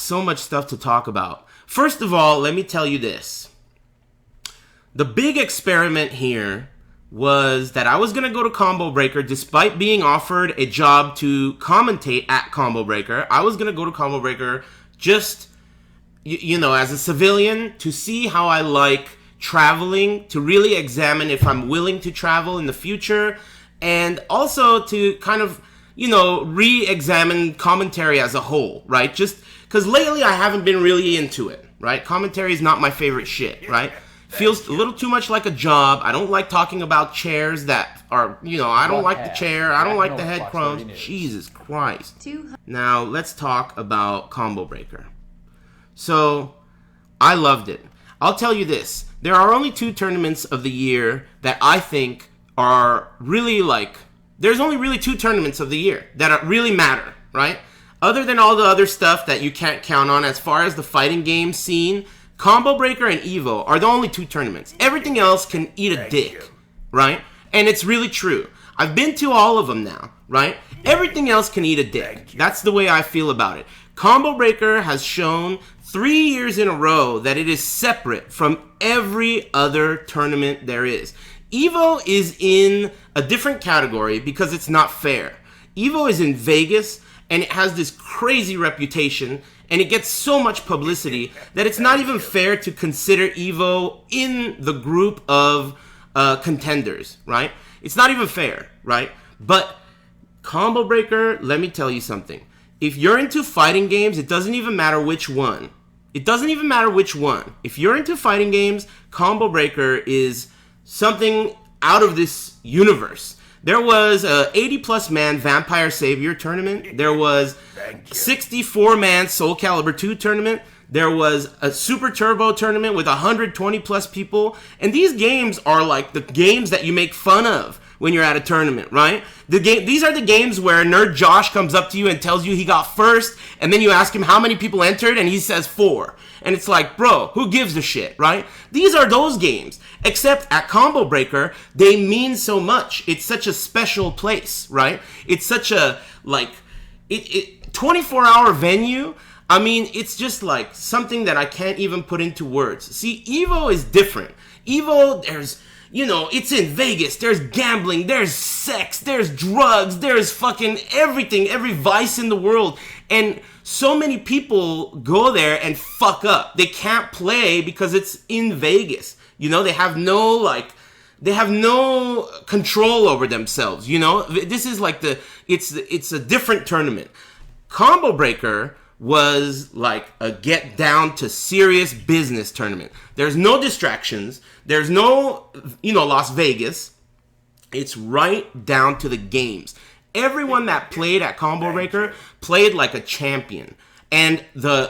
so much stuff to talk about. First of all, let me tell you this. The big experiment here was that I was going to go to Combo Breaker despite being offered a job to commentate at Combo Breaker. I was going to go to Combo Breaker just, as a civilian to see how I like traveling, to really examine if I'm willing to travel in the future, and also to kind of, re-examine commentary as a whole, right? Just because lately I haven't been really into it, right? Commentary is not my favorite shit, right? Feels a little too much like a job. I don't like talking about chairs that are, I don't like the chair. I don't like the head crumbs. Jesus Christ. Now, let's talk about Combo Breaker. So, I loved it. I'll tell you this. There are only 2 tournaments of the year that I think are really there's only really 2 tournaments of the year that really matter, right? Other than all the other stuff that you can't count on as far as the fighting game scene, Combo Breaker and Evo are the only 2 tournaments. Everything else can eat a dick, right? And it's really true. I've been to all of them now, right? Everything else can eat a dick. That's the way I feel about it. Combo Breaker has shown 3 years in a row that it is separate from every other tournament there is. Evo is in a different category because it's not fair. Evo is in Vegas, and it has this crazy reputation, and it gets so much publicity that it's not even fair to consider Evo in the group of contenders, right? It's not even fair, right? But Combo Breaker, let me tell you something. If you're into fighting games, it doesn't even matter which one. It doesn't even matter which one. If you're into fighting games, Combo Breaker is something out of this universe. There was a 80-plus man Vampire Savior tournament. There was 64-man Soul Calibur 2 tournament. There was a Super Turbo tournament with 120-plus people. And these games are like the games that you make fun of when you're at a tournament, right? These are the games where Nerd Josh comes up to you and tells you he got first, and then you ask him how many people entered, and he says 4. And it's like, bro, who gives a shit, right? These are those games. Except at Combo Breaker, they mean so much. It's such a special place, right? It's such a, 24-hour venue. I mean, it's just like something that I can't even put into words. See, Evo is different. Evo, there's, it's in Vegas. There's gambling. There's sex. There's drugs. There's fucking everything. Every vice in the world. And so many people go there and fuck up. They can't play because it's in Vegas. They have no, they have no control over themselves. This is it's a different tournament. Combo Breaker was like a get down to serious business tournament. There's no distractions. There's no, Las Vegas. It's right down to the games. Everyone that played at Combo Breaker played like a champion. And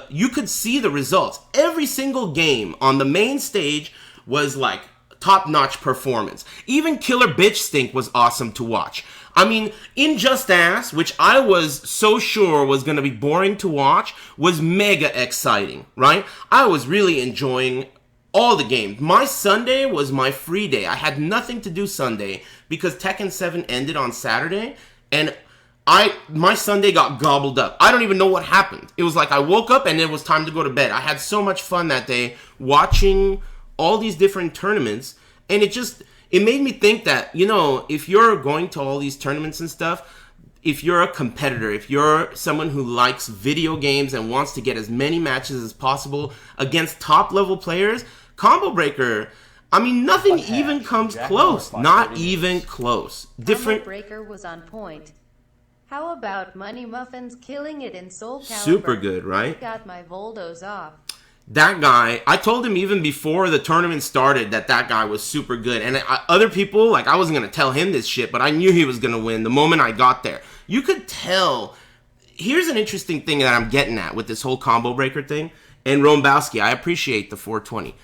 you could see the results. Every single game on the main stage was like top-notch performance. Even Killer Bitch Stink was awesome to watch. I mean, In Just Ass, which I was so sure was going to be boring to watch, was mega exciting, right? I was really enjoying all the games. My Sunday was my free day. I had nothing to do Sunday because Tekken 7 ended on Saturday, and my Sunday got gobbled up. I don't even know what happened. It was like I woke up and it was time to go to bed. I had so much fun that day watching all these different tournaments, and it made me think that, if you're going to all these tournaments and stuff, if you're a competitor, if you're someone who likes video games and wants to get as many matches as possible against top-level players, Combo Breaker, I mean, nothing even comes close. Not even close. Combo Breaker was on point. How about Money Muffins killing it in Soul Calibur? Super good, right? Got my Voldos off. That guy, I told him even before the tournament started that guy was super good. And other people, I wasn't going to tell him this shit, but I knew he was going to win the moment I got there. You could tell. Here's an interesting thing that I'm getting at with this whole Combo Breaker thing. And Rombowski, I appreciate the 420.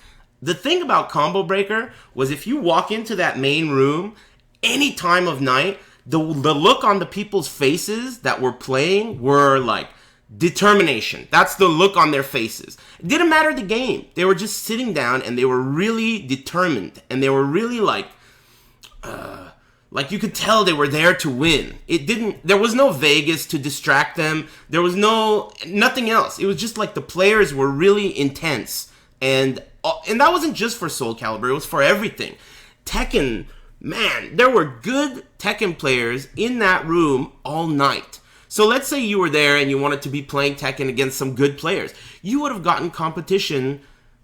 The thing about Combo Breaker was if you walk into that main room, any time of night, the look on the people's faces that were playing were like determination. That's the look on their faces. It didn't matter the game. They were just sitting down and they were really determined. And they were really Like, you could tell they were there to win. There was no Vegas to distract them. There was nothing else. It was just like the players were really intense. And that wasn't just for Soul Calibur. It was for everything. Tekken, man, there were good Tekken players in that room all night. So let's say you were there and you wanted to be playing Tekken against some good players. You would have gotten competition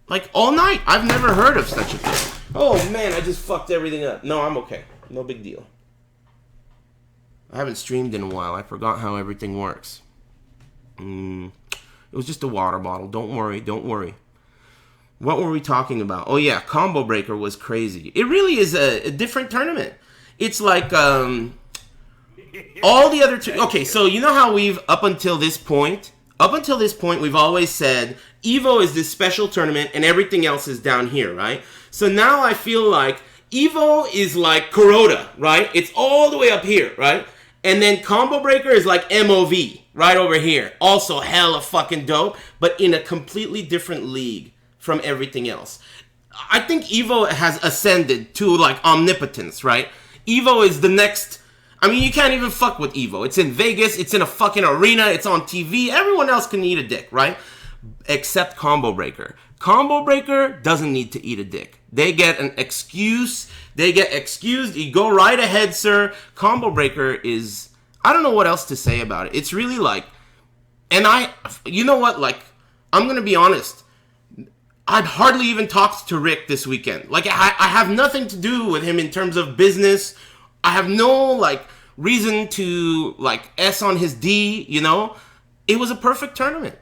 like all night. I've never heard of such a thing. Oh man, I just fucked everything up. No, I'm okay. No big deal. I haven't streamed in a while. I forgot how everything works. It was just a water bottle. Don't worry. What were we talking about? Oh yeah, Combo Breaker was crazy. It really is a different tournament. It's like all the other okay, so you know how we've up until this point we've always said Evo is this special tournament and everything else is down here, right? So now I feel like Evo is like Kuroda, right? It's all the way up here, right? And then Combo Breaker is like MOV, right over here. Also hella fucking dope, but in a completely different league from everything else. I think Evo has ascended to like omnipotence, right? Evo is the next... I mean, you can't even fuck with Evo. It's in Vegas, it's in a fucking arena, it's on TV. Everyone else can eat a dick, right? Except Combo Breaker. Combo Breaker doesn't need to eat a dick. They get an excuse. They get excused. You go right ahead, sir. Combo Breaker is... I don't know what else to say about it. It's really like... And you know what? Like, I'm going to be honest. I've hardly even talked to Rick this weekend. Like, I have nothing to do with him in terms of business. I have no, like, reason to, like, S on his D, you know? It was a perfect tournament.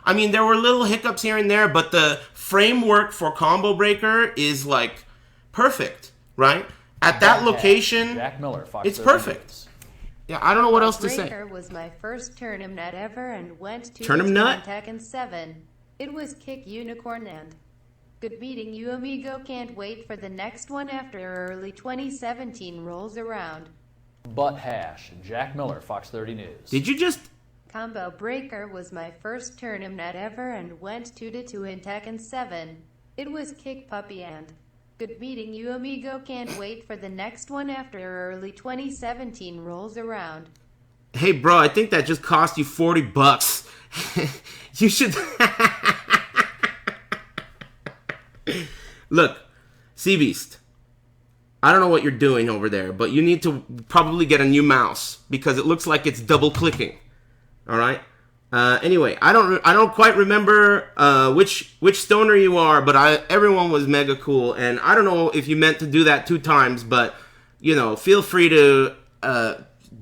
I mean, there were little hiccups here and there, but the framework for Combo Breaker is, like, perfect, right? At that location, Jack Miller, it's perfect. Yeah, I don't know what else to say. Breaker was my first tournament ever and went to Tekken 7. It was Kick Unicorn and... Good meeting you, amigo. Can't wait for the next one after early 2017 rolls around. Jack Miller, Fox 30 News. Did you just... Combo Breaker was my first tournament ever and went 2-2 in Tekken 7. It was Kick Puppy and... Good meeting you, amigo. Can't wait for the next one after early 2017 rolls around. Hey, bro, I think that just cost you $40. You should... Look, Seabeast, I don't know what you're doing over there, but you need to probably get a new mouse because it looks like it's double clicking. All right. Anyway, I don't quite remember which stoner you are, but everyone was mega cool, and I don't know if you meant to do that 2 times, but you know, feel free to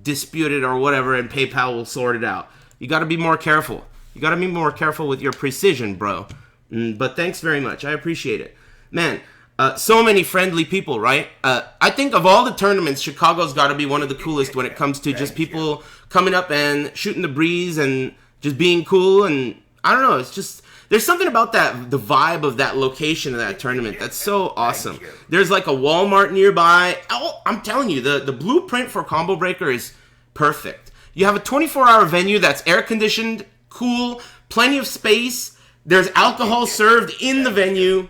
dispute it or whatever, and PayPal will sort it out. You got to be more careful. You got to be more careful with your precision, bro. But thanks very much. I appreciate it. Man, so many friendly people, right? I think of all the tournaments, Chicago's got to be one of the coolest when it comes to just people coming up and shooting the breeze and just being cool. And I don't know, it's just... There's something about the vibe of that location of that tournament that's so awesome. There's like a Walmart nearby. Oh, I'm telling you, the blueprint for Combo Breaker is perfect. You have a 24-hour venue that's air-conditioned, cool, plenty of space. There's alcohol served in the venue,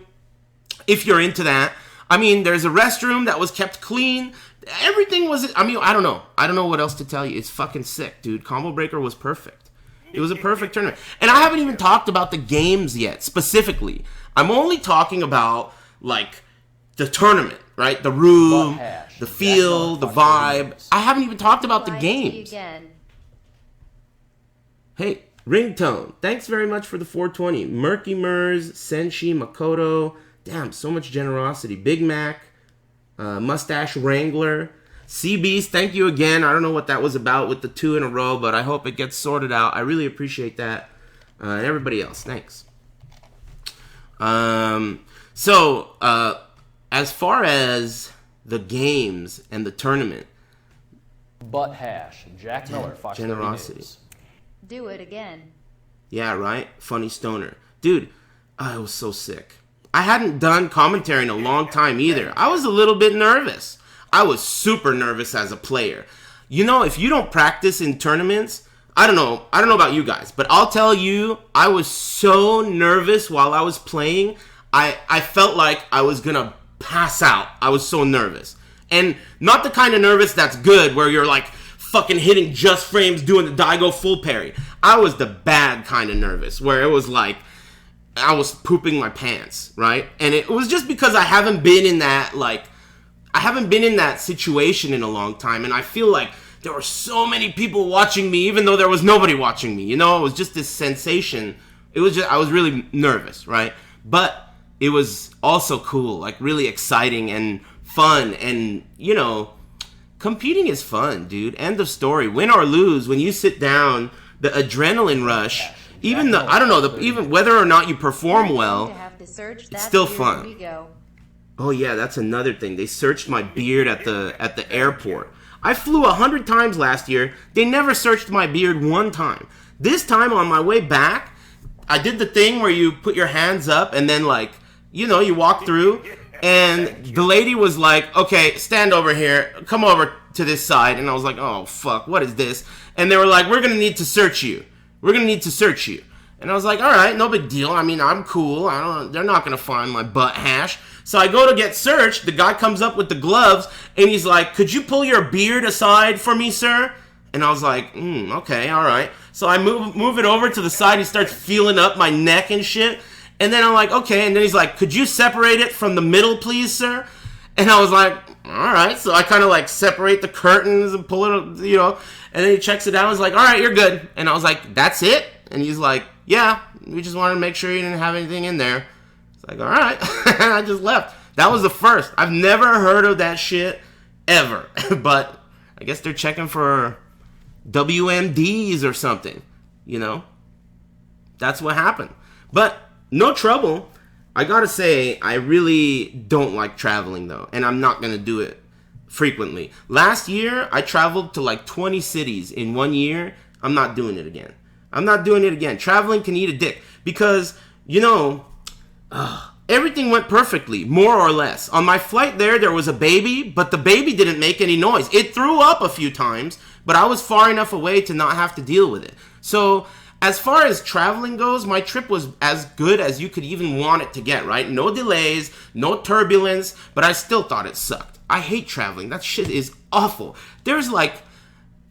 if you're into that. I mean, there's a restroom that was kept clean. Everything was... I mean, I don't know. I don't know what else to tell you. It's fucking sick, dude. Combo Breaker was perfect. It was a perfect tournament. And I haven't even talked about the games yet, specifically. I'm only talking about, like, the tournament, right? The room, the feel, the vibe. I haven't even talked about the games. Hey, Ringtone, thanks very much for the 420. Murky Mers, Senshi, Makoto. Damn, so much generosity. Big Mac, Mustache Wrangler. Sea Beast, thank you again. I don't know what that was about with the 2 in a row, but I hope it gets sorted out. I really appreciate that. And everybody else, thanks. So, as far as the games and the tournament. Jack Miller, Fox generosity. News. Do it again. Yeah, right? Funny stoner. Dude, I was so sick. I hadn't done commentary in a long time either. I was a little bit nervous. I was super nervous as a player. You know, if you don't practice in tournaments, I don't know about you guys, but I'll tell you, I was so nervous while I was playing. I felt like I was gonna pass out. I was so nervous. And not the kind of nervous that's good, where you're like fucking hitting just frames, doing the Daigo full parry. I was the bad kind of nervous, where it was like I was pooping my pants, right? And it was just because I haven't been in that, like, I haven't been in that situation in a long time, and I feel like there were so many people watching me, even though there was nobody watching me. You know, it was just this sensation. It was just, I was really nervous, right? But it was also cool, like really exciting and fun, and, you know, competing is fun, dude. End of story. Win or lose, when you sit down, the adrenaline rush, even the, I don't know, even whether or not you perform well, it's still fun. Oh yeah, that's another thing. They searched my beard at the airport. I flew 100 times last year. They never searched my beard one time. This time on my way back, I did the thing where you put your hands up and then, like, you know, you walk through, and the lady was like, okay, stand over here, come over to this side. And I was like, oh fuck, what is this? And they were like, we're gonna need to search you. We're gonna need to search you. And I was like, all right, no big deal. I mean, I'm cool. They're not gonna find my butt hash. So I go to get searched. The guy comes up with the gloves, and he's like, could you pull your beard aside for me, sir? And I was like, okay, all right. So I move it over to the side. He starts feeling up my neck and shit. And then I'm like, okay. And then he's like, could you separate it from the middle, please, sir? And I was like, all right. So I kind of like separate the curtains and pull it, you know. And then he checks it out. I was like, all right, you're good. And I was like, that's it? And he's like, yeah, we just wanted to make sure you didn't have anything in there. It's like, all right. And I just left. That was the first. I've never heard of that shit ever. But I guess they're checking for WMDs or something, you know. That's what happened. But no trouble. I gotta say, I really don't like traveling, though. And I'm not gonna do it frequently. Last year, I traveled to like 20 cities in 1 year. I'm not doing it again. I'm not doing it again. Traveling can eat a dick. Because, you know, everything went perfectly, more or less. On my flight there was a baby, but the baby didn't make any noise. It threw up a few times, but I was far enough away to not have to deal with it. So, as far as traveling goes, my trip was as good as you could even want it to get, right? No delays, no turbulence, but I still thought it sucked. I hate traveling. That shit is awful. There's like,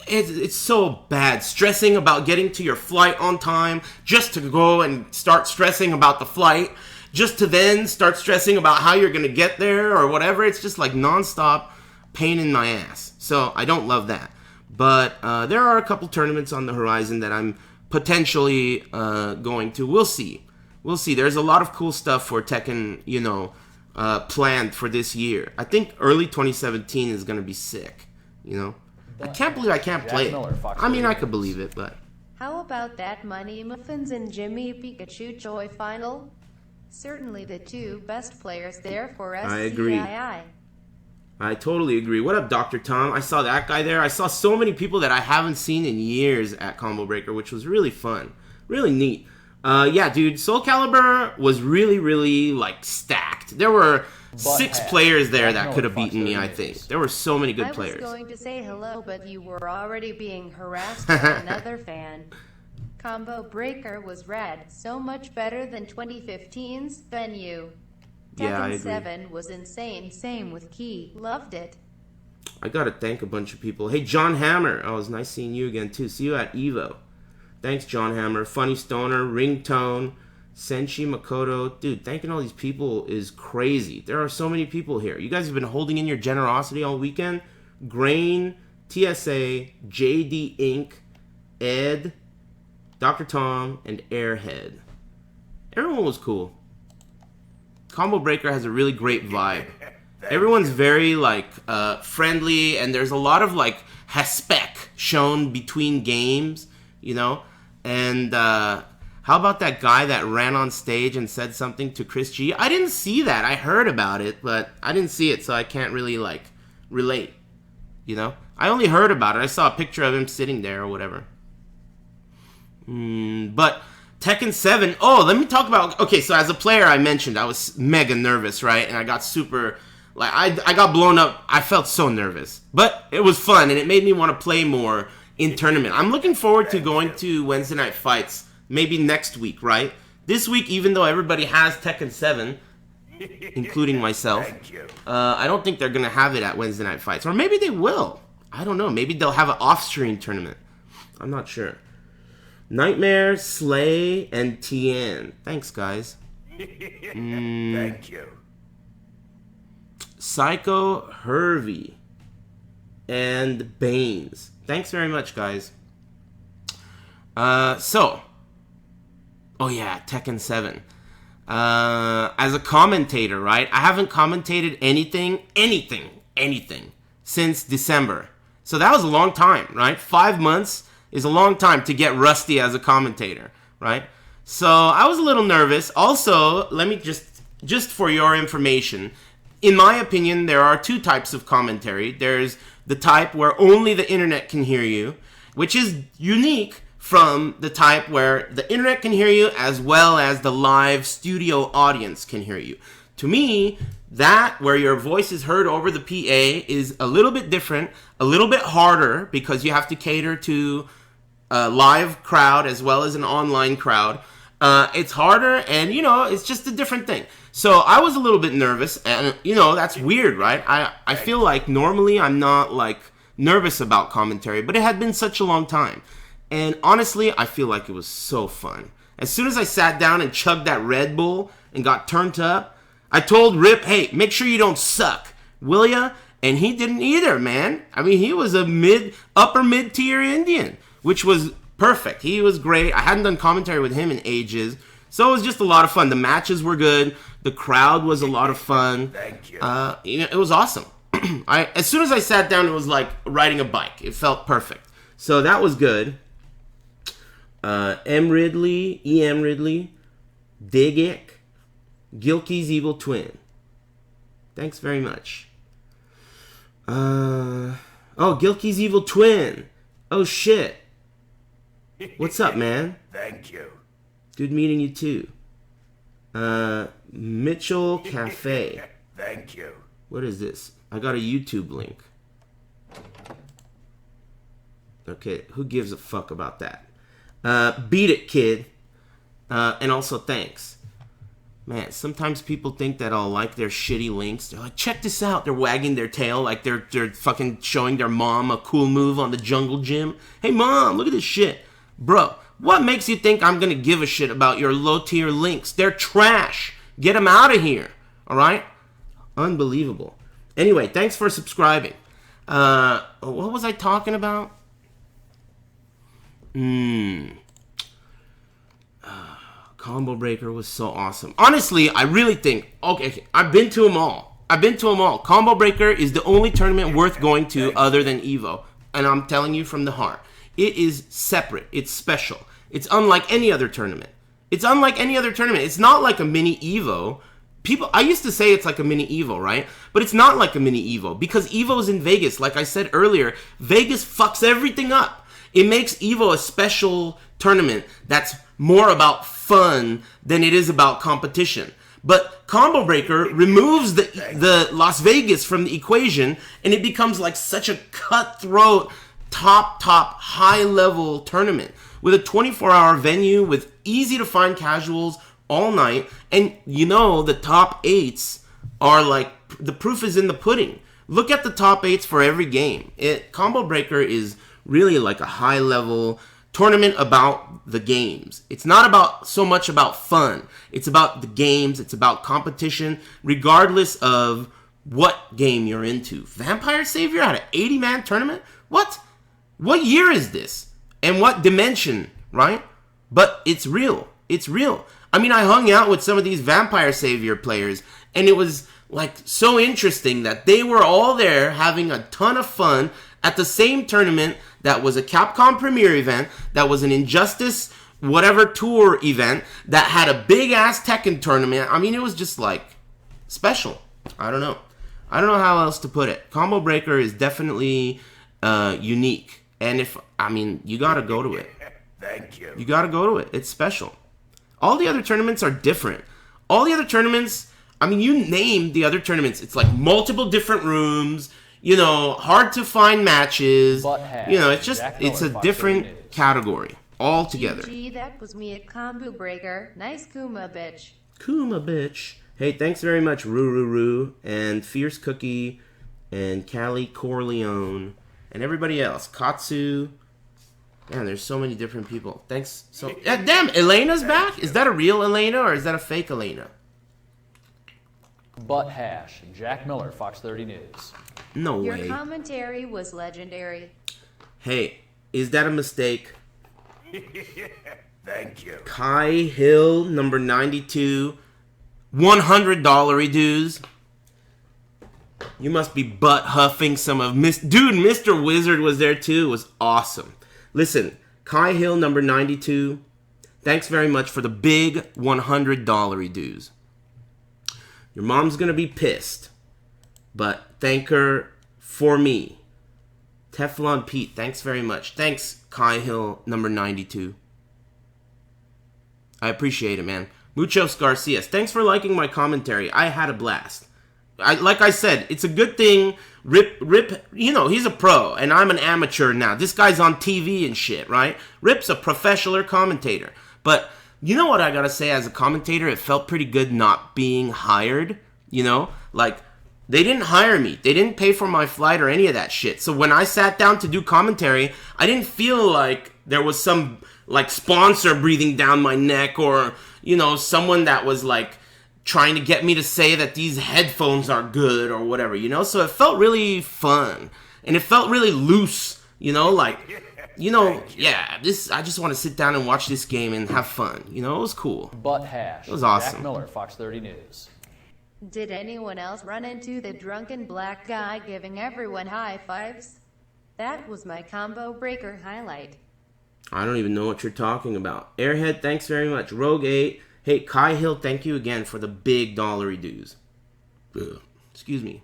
it's so bad. Stressing about getting to your flight on time, just to go and start stressing about the flight, just to then start stressing about how you're going to get there or whatever. It's just like nonstop pain in my ass. So I don't love that. But there are a couple tournaments on the horizon that I'm potentially going to. We'll see. We'll see. There's a lot of cool stuff for Tekken, you know, planned for this year. I think early 2017 is going to be sick, you know. I can't believe I can't play it. I mean, I could believe it, but... How about that Money Muffins and Jimmy Pikachu Joy final? Certainly the two best players there for SCII. I agree. I totally agree. What up, Dr. Tom? I saw that guy there. I saw so many people that I haven't seen in years at Combo Breaker, which was really fun. Really neat. Yeah, dude, Soul Calibur was really, really, like, stacked. There were 6 players there that could have beaten me, I think. There were so many good players. I was going to say hello, but you were already being harassed by another fan. Combo Breaker was rad, so much better than 2015's venue. Yeah, I Tekken agree. 7 was insane, same with Key, loved it. I gotta thank a bunch of people. Hey, John Hammer. Oh, it was nice seeing you again, too. See you at EVO. Thanks, John Hammer. Funny Stoner, Ringtone, Senshi Makoto. Dude, thanking all these people is crazy. There are so many people here. You guys have been holding in your generosity all weekend. Grain, TSA, JD Inc., Ed, Dr. Tom, and Airhead. Everyone was cool. Combo Breaker has a really great vibe. Everyone's very, like, friendly, and there's a lot of, like, respect shown between games, you know? And, how about that guy that ran on stage and said something to Chris G? I didn't see that. I heard about it, but I didn't see it, so I can't really, like, relate, you know? I only heard about it. I saw a picture of him sitting there or whatever. But Tekken 7, oh, let me talk about, okay, so as a player, I mentioned I was mega nervous, right? And I got super, like, I got blown up. I felt so nervous. But it was fun, and it made me want to play more in tournament. I'm looking forward to going to Wednesday night fights, maybe next week, right? This week, even though everybody has Tekken 7, including myself. Thank you. I don't think they're gonna have it at Wednesday Night Fights, or maybe they will. I don't know. Maybe they'll have an off-screen tournament. I'm not sure. Nightmare, Slay, and Tien. Thanks, guys. Thank you. Psycho, Hervey, and Baines. Thanks very much, guys. Oh yeah, Tekken 7. As a commentator, right? I haven't commentated anything since December. So that was a long time, right? 5 months is a long time to get rusty as a commentator, right? So I was a little nervous. Also, let me just for your information, in my opinion, there are two types of commentary. There's the type where only the internet can hear you, which is unique from the type where the internet can hear you as well as the live studio audience can hear you. To me, that where your voice is heard over the PA is a little bit different, a little bit harder because you have to cater to a live crowd as well as an online crowd. It's harder and, it's just a different thing. So I was a little bit nervous and, that's weird, right? I feel like normally I'm not like nervous about commentary, but it had been such a long time. And honestly, I feel like it was so fun. As soon as I sat down and chugged that Red Bull and got turned up, I told Rip, hey, make sure you don't suck, will ya? And he didn't either, man. I mean, he was a upper mid-tier Indian, which was perfect. He was great. I hadn't done commentary with him in ages. So it was just a lot of fun. The matches were good. The crowd was a lot of fun. Thank you. It was awesome. As soon as I sat down, it was like riding a bike. It felt perfect. So that was good. E.M. Ridley, Digik, Gilkey's Evil Twin. Thanks very much. Gilkey's Evil Twin. Oh, shit. What's up, man? Thank you. Good meeting you, too. Mitchell Cafe. Thank you. What is this? I got a YouTube link. Okay, who gives a fuck about that? Beat it, kid. And also, thanks. Man, sometimes people think that I'll like their shitty links. They're like, check this out. They're wagging their tail like they're fucking showing their mom a cool move on the jungle gym. Hey, mom, look at this shit. Bro, what makes you think I'm going to give a shit about your low-tier links? They're trash. Get them out of here. All right? Unbelievable. Anyway, thanks for subscribing. What was I talking about? Combo Breaker was so awesome. Honestly, I really think, okay, I've been to them all. Combo Breaker is the only tournament worth going to other than EVO. And I'm telling you from the heart. It is separate. It's special. It's unlike any other tournament. It's not like a mini EVO. I used to say it's like a mini EVO, right? But it's not like a mini EVO because EVO's in Vegas. Like I said earlier, Vegas fucks everything up. It makes EVO a special tournament that's more about fun than it is about competition. But Combo Breaker removes the Las Vegas from the equation, and it becomes like such a cutthroat, top, high-level tournament with a 24-hour venue with easy-to-find casuals all night. And the top 8s are like, the proof is in the pudding. Look at the top 8s for every game. Combo Breaker is really like a high-level tournament about the games. It's not so much about fun. It's about the games. It's about competition, regardless of what game you're into. Vampire Savior had an 80-man tournament? What? What year is this? And what dimension, right? But it's real. It's real. I mean, I hung out with some of these Vampire Savior players, and it was like so interesting that they were all there having a ton of fun at the same tournament that was a Capcom Premiere event, that was an Injustice whatever tour event, that had a big-ass Tekken tournament. I mean, it was just like special. I don't know how else to put it. Combo Breaker is definitely unique. And you gotta go to it. Thank you. You gotta go to it. It's special. All the other tournaments are different. All the other tournaments, you name the other tournaments. It's like multiple different rooms, hard to find matches. It's a different category altogether. GG, that was me at Combo Breaker. Nice Kuma, bitch. Kuma, bitch. Hey, thanks very much, Roo, and Fierce Cookie, and Callie Corleone, and everybody else. Katsu. Man, there's so many different people. Thanks. So, damn, Elena's back? Is that a real Elena or is that a fake Elena? Butt Hash, Jack Miller, Fox 30 News. No Your way. commentary was legendary. Hey, is that a mistake? Thank you. Kai Hill, number 92, $100 dues. You must be butt huffing some of Dude, Mr. Wizard was there too. It was awesome. Listen, Kai Hill, number 92, thanks very much for the big $100 dues. Your mom's gonna be pissed, but thank her for me. Teflon Pete, thanks very much. Thanks, Kai Hill, number 92. I appreciate it, man. Muchos Garcias, thanks for liking my commentary. I had a blast. Like I said, it's a good thing. Rip, you know, he's a pro, and I'm an amateur now. This guy's on TV and shit, right? Rip's a professional commentator. But you know what I gotta say as a commentator? It felt pretty good not being hired, you know? Like, they didn't hire me. They didn't pay for my flight or any of that shit. So when I sat down to do commentary, I didn't feel like there was some, like, sponsor breathing down my neck or, you know, someone that was, like, trying to get me to say that these headphones are good or whatever, you know? So it felt really fun. And it felt really loose, you know? Like, you know, yeah, I just want to sit down and watch this game and have fun. You know, it was cool. Butt Hash, It was awesome. Jack Miller, Fox 30 News. Did anyone else run into the drunken black guy giving everyone high fives? That was my combo breaker highlight. I don't even know what you're talking about. Airhead, thanks very much. Rogue 8. Hey, Kai Hill, thank you again for the big $1 dues. Ugh. Excuse me.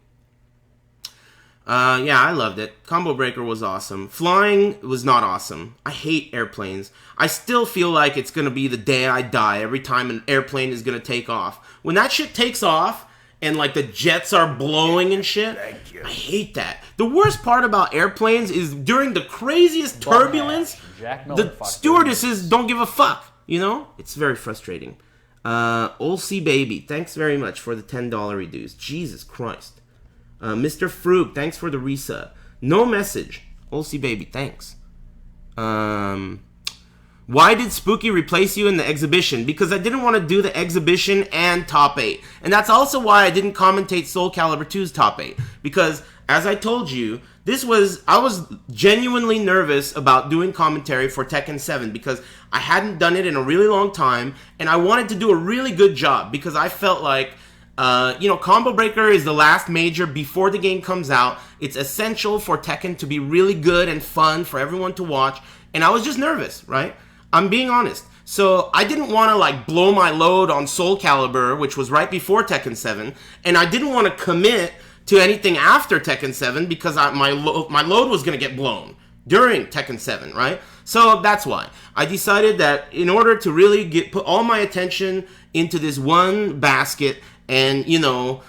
Yeah, I loved it. Combo Breaker was awesome. Flying was not awesome. I hate airplanes. I still feel like it's going to be the day I die every time an airplane is going to take off. When that shit takes off and like the jets are blowing and shit, I hate that. The worst part about airplanes is during the craziest turbulence, the stewardesses don't give a fuck. You know? It's very frustrating. Olsey Baby, thanks very much for the $10 dues. Jesus Christ. Mr. Frug, thanks for the resub. No message. Olsey Baby, thanks. Why did Spooky replace you in the exhibition? Because I didn't want to do the exhibition and top 8. And that's also why I didn't commentate Soul Calibur 2's top 8. Because, as I told you, I was genuinely nervous about doing commentary for Tekken 7 because I hadn't done it in a really long time, and I wanted to do a really good job because I felt like, you know, Combo Breaker is the last major before the game comes out. It's essential for Tekken to be really good and fun for everyone to watch, and I was just nervous, right? I'm being honest. So I didn't want to like blow my load on Soul Calibur, which was right before Tekken 7, and I didn't want to commit to anything after Tekken 7 because my load was going to get blown during Tekken 7, right? So that's why. I decided that in order to really put all my attention into this one basket and, you know,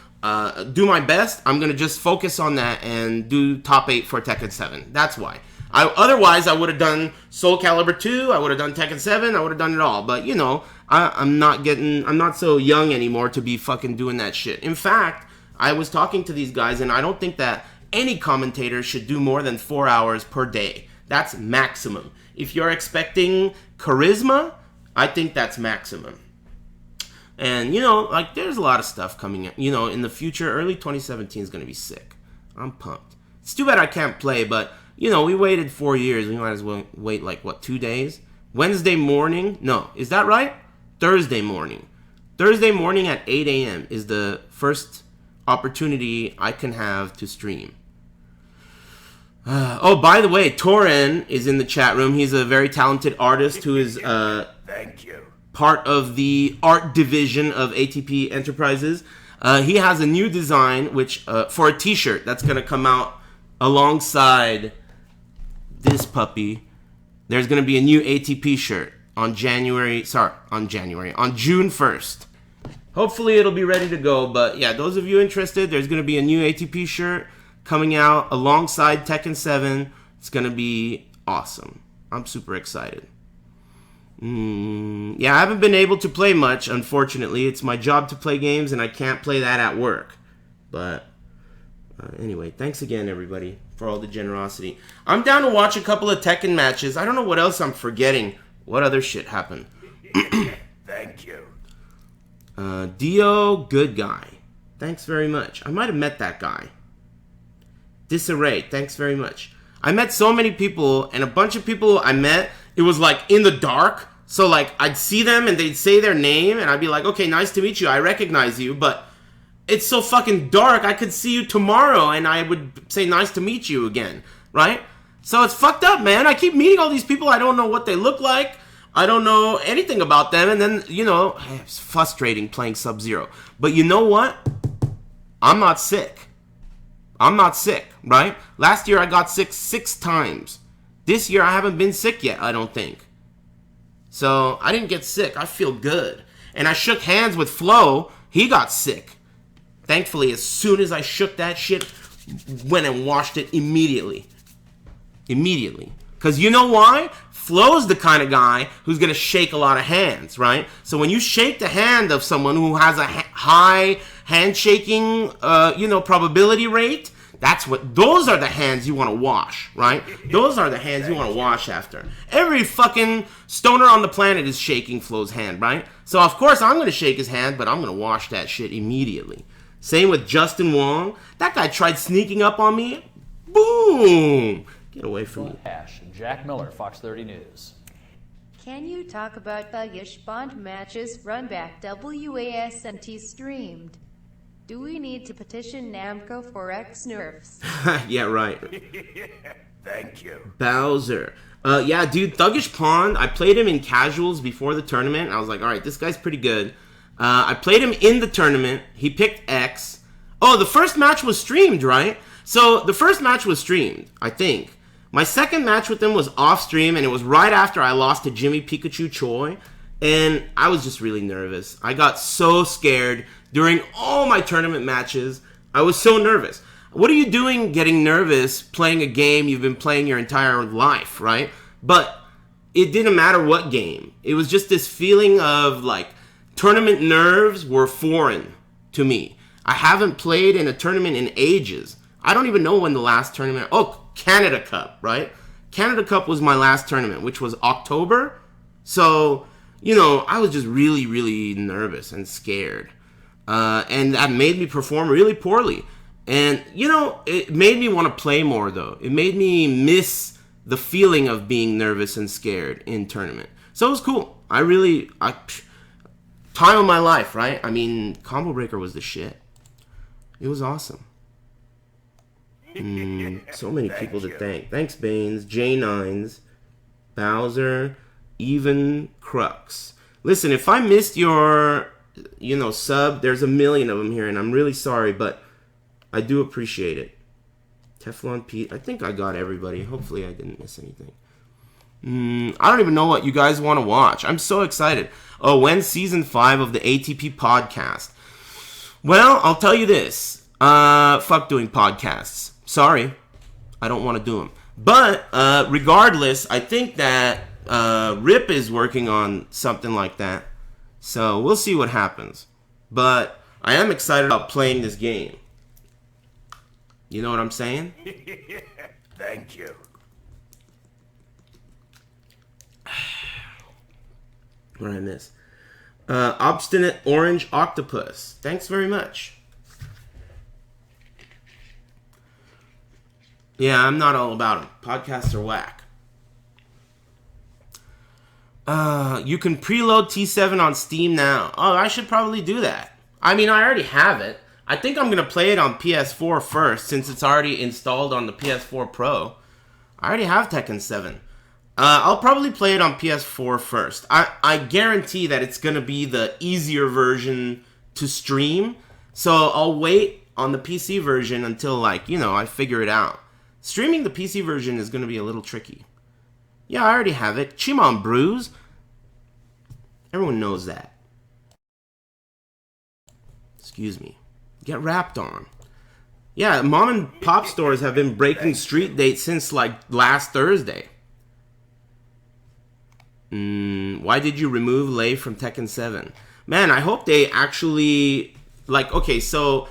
do my best, I'm going to just focus on that and do top 8 for Tekken 7. That's why. Otherwise, I would have done Soul Calibur 2, I would have done Tekken 7, I would have done it all. But, you know, I'm not so young anymore to be fucking doing that shit. In fact, I was talking to these guys, and I don't think that any commentator should do more than 4 hours per day. That's maximum. If you're expecting charisma, I think that's maximum. And, you know, like, there's a lot of stuff coming, you know, in the future. Early 2017 is going to be sick. I'm pumped. It's too bad I can't play, but, you know, we waited 4 years. We might as well wait, like, what, 2 days? Wednesday morning? No, is that right? Thursday morning. Thursday morning at 8 a.m. is the first opportunity I can have to stream. Oh, by the way, Torin is in the chat room. He's a very talented artist who is Thank you. part of the art division of ATP Enterprises. He has a new design which for a t-shirt that's going to come out alongside this puppy. There's going to be a new ATP shirt on June 1st. Hopefully it'll be ready to go, but yeah, those of you interested, there's going to be a new ATP shirt coming out alongside Tekken 7. It's going to be awesome. I'm super excited. Yeah, I haven't been able to play much, unfortunately. It's my job to play games, and I can't play that at work. But anyway, thanks again, everybody, for all the generosity. I'm down to watch a couple of Tekken matches. I don't know what else I'm forgetting. What other shit happened? Thank you. Dio, good guy. Thanks very much. I might have met that guy. Disarray, thanks very much. I met so many people, and a bunch of people I met, it was like in the dark. So like I'd see them and they'd say their name, and I'd be like, okay, nice to meet you. I recognize you, but it's so fucking dark. I could see you tomorrow, and I would say nice to meet you again, right? So it's fucked up, man. I keep meeting all these people. I don't know what they look like. I don't know anything about them, and then, you know, it's frustrating playing Sub-Zero. But you know what? I'm not sick. I'm not sick, right? Last year I got sick 6 times. This year I haven't been sick yet, I don't think. So I didn't get sick. I feel good. And I shook hands with Flo. He got sick. Thankfully, as soon as I shook that shit, went and washed it immediately. Immediately. Because you know why? Flo's the kind of guy who's going to shake a lot of hands, right? So when you shake the hand of someone who has a high handshaking, probability rate, those are the hands you want to wash, right? Those are the hands you want to wash after. Every fucking stoner on the planet is shaking Flo's hand, right? So of course I'm going to shake his hand, but I'm going to wash that shit immediately. Same with Justin Wong. That guy tried sneaking up on me. Boom! Get away from me. Ash, Jack Miller, Fox 30 News. Can you talk about thuggish Bond matches run back WASNT streamed? Do we need to petition Namco for X nerfs? Yeah, right. Thank you. Bowser. Yeah, dude, Thuggish Pond, I played him in casuals before the tournament. I was like, alright, this guy's pretty good. I played him in the tournament. He picked X. Oh, the first match was streamed, right? So, the first match was streamed, I think. My second match with him was off stream, and it was right after I lost to Jimmy Pikachu Choi. And I was just really nervous. I got so scared during all my tournament matches. I was so nervous. What are you doing getting nervous playing a game you've been playing your entire life, right? But it didn't matter what game. It was just this feeling of like tournament nerves were foreign to me. I haven't played in a tournament in ages. I don't even know when the last tournament... Oh, Canada Cup, right? Canada Cup was my last tournament, which was October. So, you know, I was just really, really nervous and scared. And that made me perform really poorly. And, you know, it made me want to play more, though. It made me miss the feeling of being nervous and scared in tournament. So it was cool. Time of my life, right? I mean, Combo Breaker was the shit. It was awesome. So many people to thank. Thanks, Baines, J9s, Bowser, even Crux. Listen, if I missed your, sub, there's a million of them here, and I'm really sorry, but I do appreciate it. Teflon Pete, I think I got everybody. Hopefully I didn't miss anything. I don't even know what you guys want to watch. I'm so excited. Oh, when's season 5 of the ATP podcast? Well, I'll tell you this. Fuck doing podcasts. Sorry, I don't want to do them. But regardless, I think that Rip is working on something like that. So we'll see what happens. But I am excited about playing this game. You know what I'm saying? Thank you. What did I miss? Obstinate Orange Octopus. Thanks very much. Yeah, I'm not all about them. Podcasts are whack. You can preload T7 on Steam now. Oh, I should probably do that. I mean, I already have it. I think I'm going to play it on PS4 first, since it's already installed on the PS4 Pro. I already have Tekken 7. I'll probably play it on PS4 first. I guarantee that it's going to be the easier version to stream. So I'll wait on the PC version until, I figure it out. Streaming the PC version is going to be a little tricky. Yeah, I already have it. Chimon Brews. Everyone knows that. Excuse me. Get rapped on. Yeah, mom and pop stores have been breaking street dates since, last Thursday. Why did you remove Lei from Tekken 7? Man, I hope they actually, like, okay, so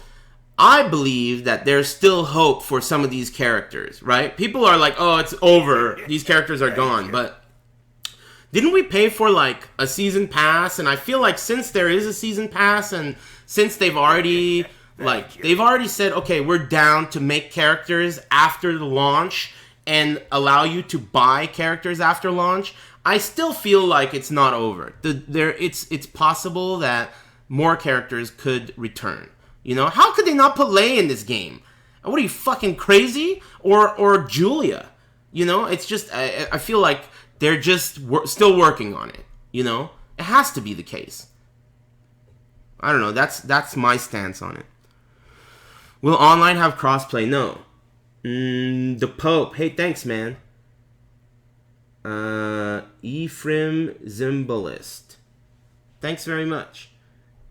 I believe that there's still hope for some of these characters, right? People are like, oh, it's over. These characters are gone. But didn't we pay for, like, a season pass? And I feel like since there is a season pass and since they've already, like, they've already said, okay, we're down to make characters after the launch and allow you to buy characters after launch, I still feel like it's not over. It's possible that more characters could return. You know, how could they not put Lei in this game? What are you, fucking crazy? Or Julia? You know, it's just I feel like they're just still working on it. You know, it has to be the case. I don't know. That's my stance on it. Will online have crossplay? No. The Pope. Hey, thanks, man. Ephraim Zimbalist. Thanks very much.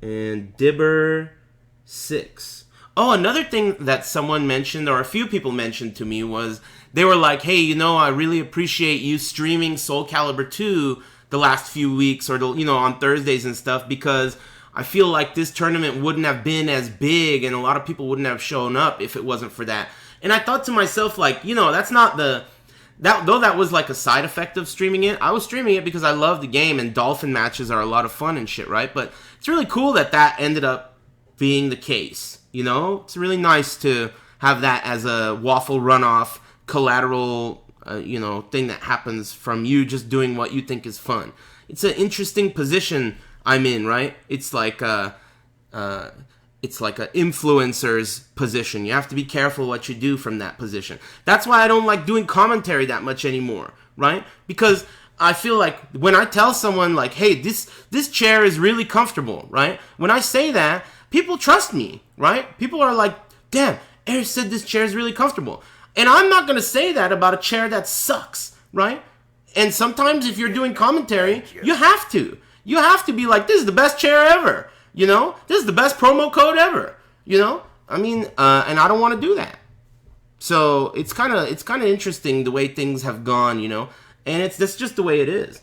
And Dibber6. Oh, another thing that someone mentioned, or a few people mentioned to me, was they were like, hey, you know, I really appreciate you streaming Soul Calibur 2 the last few weeks, or, you know, on Thursdays and stuff, because I feel like this tournament wouldn't have been as big and a lot of people wouldn't have shown up if it wasn't for that. And I thought to myself, like, you know, that's not the... Though that was like a side effect of streaming it, I was streaming it because I love the game and dolphin matches are a lot of fun and shit, right? But it's really cool that ended up being the case, you know? It's really nice to have that as a waffle runoff collateral, you know, thing that happens from you just doing what you think is fun. It's an interesting position I'm in, right? It's like a influencer's position. You have to be careful what you do from that position. That's why I don't like doing commentary that much anymore, right? Because I feel like when I tell someone like, hey, this chair is really comfortable, right? When I say that, people trust me, right? People are like, damn, Eric said this chair is really comfortable. And I'm not going to say that about a chair that sucks, right? And sometimes if you're doing commentary, you have to. You have to be like, this is the best chair ever. You know, this is the best promo code ever. You know, I mean, and I don't want to do that. So it's kind of interesting the way things have gone, you know, and that's just the way it is.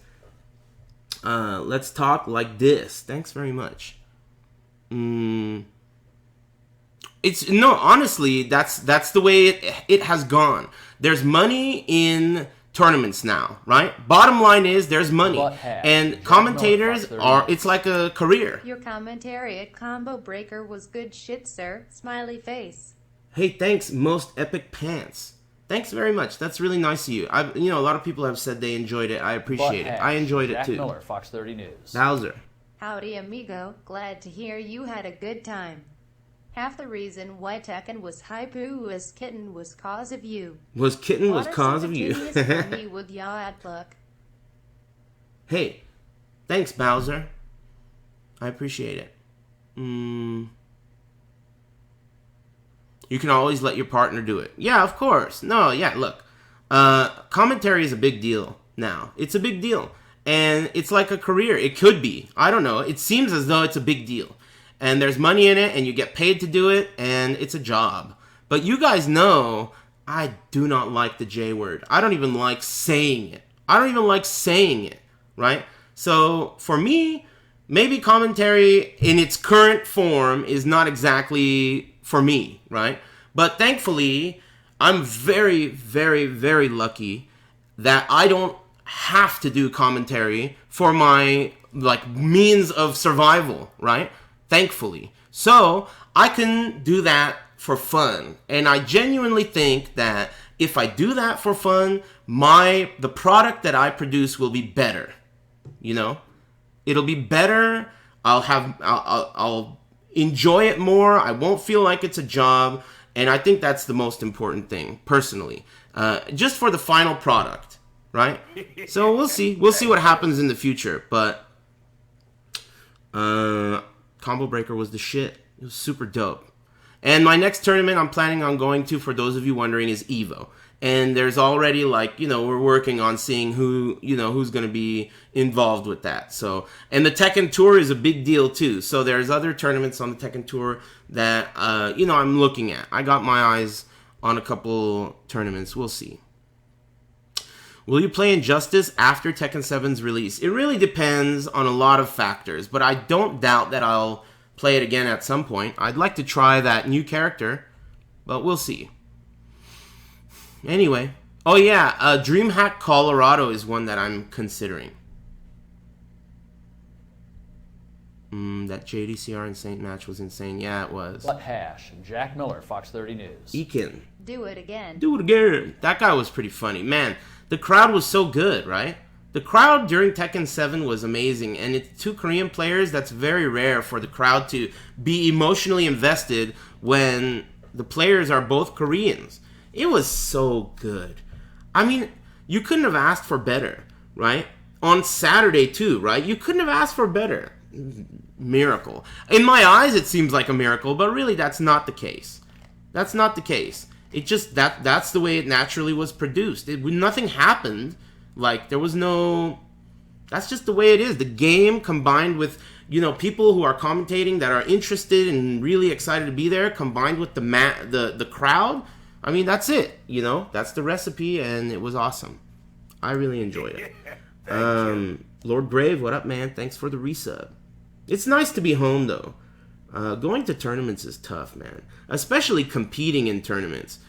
Let's talk like this. Thanks very much. Honestly, that's the way it has gone. There's money in tournaments now, right? Bottom line is there's money, and commentators are, it's like a career. Your commentary at Combo Breaker was good shit, sir. Smiley face. Hey, thanks, Most Epic Pants. Thanks very much. That's really nice of you. A lot of people have said they enjoyed it. I appreciate it. I enjoyed it too. Jack Miller, Fox 30 News. Bowser. Howdy, amigo. Glad to hear you had a good time. Half the reason why Tekken was hypoo was Kitten was cause of you. Was Kitten was cause of you. With ya at luck. Hey, thanks, Bowser. I appreciate it. You can always let your partner do it. Yeah, of course. No, yeah, look. Commentary is a big deal now. It's a big deal. And it's like a career. It could be. I don't know. It seems as though it's a big deal. And there's money in it, and you get paid to do it, and it's a job. But you guys know I do not like the J word. I don't even like saying it. Right? So, for me, maybe commentary in its current form is not exactly for me, right? But thankfully, I'm very, very, very lucky that I don't have to do commentary for my, like, means of survival, right? Thankfully. So, I can do that for fun. And I genuinely think that if I do that for fun, the product that I produce will be better. You know? It'll be better. I'll enjoy it more. I won't feel like it's a job. And I think that's the most important thing, personally. Just for the final product, right? So we'll see. We'll see what happens in the future. But Combo Breaker was the shit. It was super dope. And my next tournament I'm planning on going to, for those of you wondering, is EVO. And there's already, like, we're working on seeing who's going to be involved with that. So, and the Tekken Tour is a big deal too. So there's other tournaments on the Tekken Tour that, I'm looking at. I got my eyes on a couple tournaments. We'll see. Will you play Injustice after Tekken 7's release? It really depends on a lot of factors, but I don't doubt that I'll play it again at some point. I'd like to try that new character, but we'll see. Anyway. Oh yeah, DreamHack Colorado is one that I'm considering. That JDCR Insane match was insane. Yeah, it was. Butt Hash, Jack Miller, Fox 30 News. Ekin. Do it again. Do it again. That guy was pretty funny. Man, the crowd was so good, right? The crowd during Tekken 7 was amazing, and it's two Korean players. That's very rare for the crowd to be emotionally invested when the players are both Koreans. It was so good. I mean, you couldn't have asked for better, right? On Saturday, too, right? You couldn't have asked for better. Miracle. In my eyes, it seems like a miracle, but really, that's not the case. That's not the case. It just, that's the way it naturally was produced. Nothing happened. Like, there was no... That's just the way it is. The game combined with, you know, people who are commentating that are interested and really excited to be there, combined with the crowd. I mean, that's it. You know, that's the recipe, and it was awesome. I really enjoyed it. Lord Grave, what up, man? Thanks for the resub. It's nice to be home, though. Going to tournaments is tough, man. Especially competing in tournaments.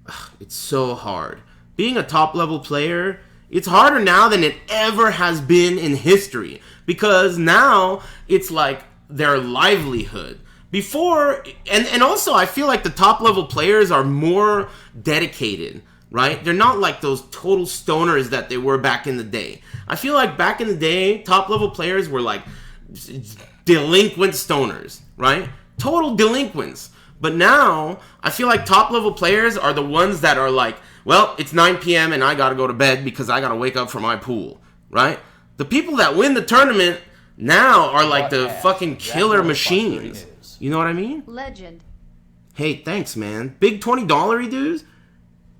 Ugh, it's so hard. Being a top-level player, it's harder now than it ever has been in history. Because now, it's like their livelihood. Before, and also I feel like the top-level players are more dedicated, right? They're not like those total stoners that they were back in the day. I feel like back in the day, top-level players were like delinquent stoners, right? Total delinquents. But now, I feel like top-level players are the ones that are like, well, it's 9 p.m. and I gotta go to bed because I gotta wake up for my pool, right? The people that win the tournament now are like the fucking killer machines. You know what I mean? Legend. Hey, thanks, man. Big $20 dues?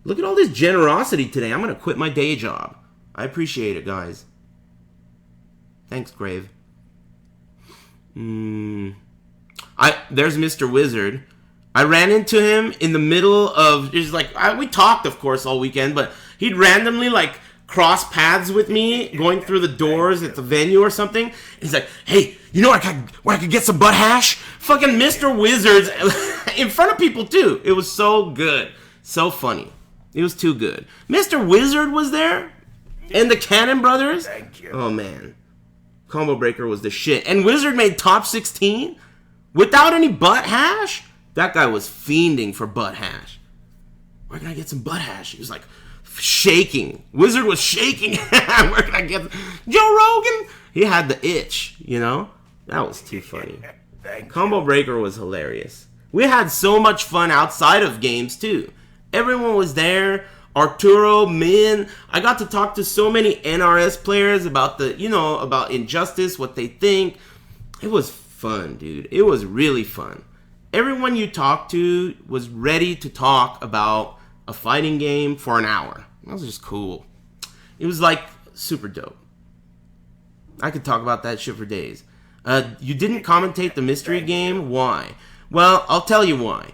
Look at all this generosity today. I'm gonna quit my day job. I appreciate it, guys. Thanks, Grave. There's Mr. Wizard. I ran into him in the middle of, we talked, of course, all weekend, but he'd randomly, like, cross paths with me, going through the doors at the venue or something. He's like, hey, you know where I could get some butt hash? Fucking Mr. Wizard's in front of people, too. It was so good. So funny. It was too good. Mr. Wizard was there, and the Cannon Brothers. Thank you. Oh, man. Combo Breaker was the shit. And Wizard made top 16 without any butt hash? That guy was fiending for butt hash. Where can I get some butt hash? He was like shaking. Wizard was shaking. Where can I get Joe Rogan? He had the itch, you know? That was too funny. Combo Breaker was hilarious. We had so much fun outside of games, too. Everyone was there. Arturo, Min. I got to talk to so many NRS players about about Injustice, what they think. It was fun, dude. It was really fun. Everyone you talked to was ready to talk about a fighting game for an hour. That was just cool. It was like super dope. I could talk about that shit for days. You didn't commentate the mystery game? Why? Well, I'll tell you why.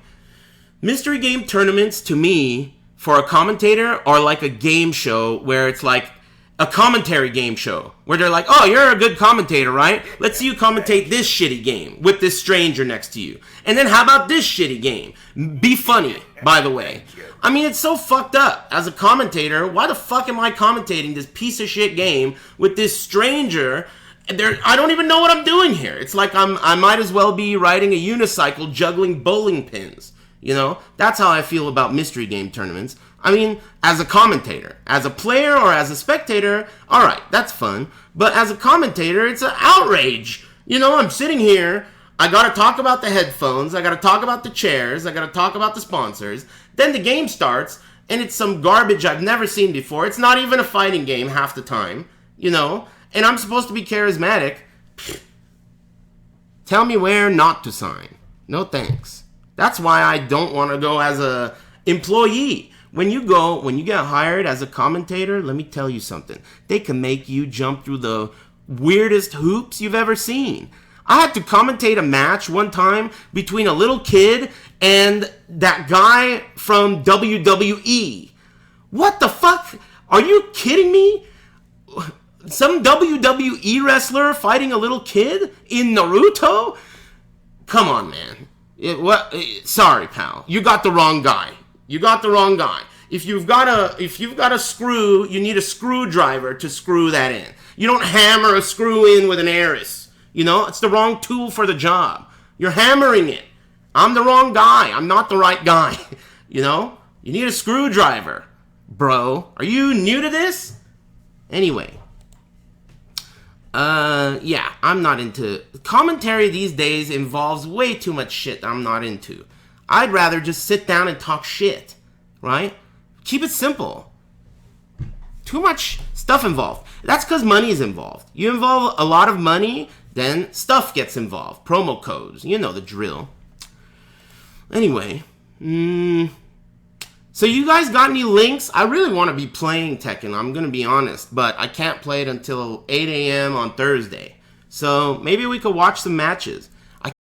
Mystery game tournaments, to me, for a commentator, are like a game show where it's like a commentary game show. Where they're like, oh, you're a good commentator, right? Let's see you commentate this shitty game with this stranger next to you. And then how about this shitty game? Be funny, by the way. I mean, it's so fucked up. As a commentator, why the fuck am I commentating this piece of shit game with this stranger? I don't even know what I'm doing here. It's like I might as well be riding a unicycle juggling bowling pins. You know, that's how I feel about mystery game tournaments. I mean, as a commentator, as a player or as a spectator, all right, that's fun. But as a commentator, it's an outrage. You know, I'm sitting here. I got to talk about the headphones. I got to talk about the chairs. I got to talk about the sponsors. Then the game starts, and it's some garbage I've never seen before. It's not even a fighting game half the time, you know. And I'm supposed to be charismatic. Tell me where not to sign. No thanks. That's why I don't want to go as a employee. When you get hired as a commentator, let me tell you something. They can make you jump through the weirdest hoops you've ever seen. I had to commentate a match one time between a little kid and that guy from WWE. What the fuck? Are you kidding me? Some WWE wrestler fighting a little kid in Naruto? Come on, man. Sorry, pal. You got the wrong guy. You got the wrong guy. If you've got a screw, you need a screwdriver to screw that in. You don't hammer a screw in with an Aris. You know, it's the wrong tool for the job. You're hammering it. I'm the wrong guy. I'm not the right guy. You know? You need a screwdriver. Bro, are you new to this? Anyway. Yeah, I'm not into... Commentary these days involves way too much shit I'm not into. I'd rather just sit down and talk shit. Right? Keep it simple. Too much stuff involved. That's because money is involved. You involve a lot of money, then stuff gets involved. Promo codes. You know the drill. Anyway. So you guys got any links? I really want to be playing Tekken, I'm going to be honest. But I can't play it until 8 a.m. on Thursday. So maybe we could watch some matches.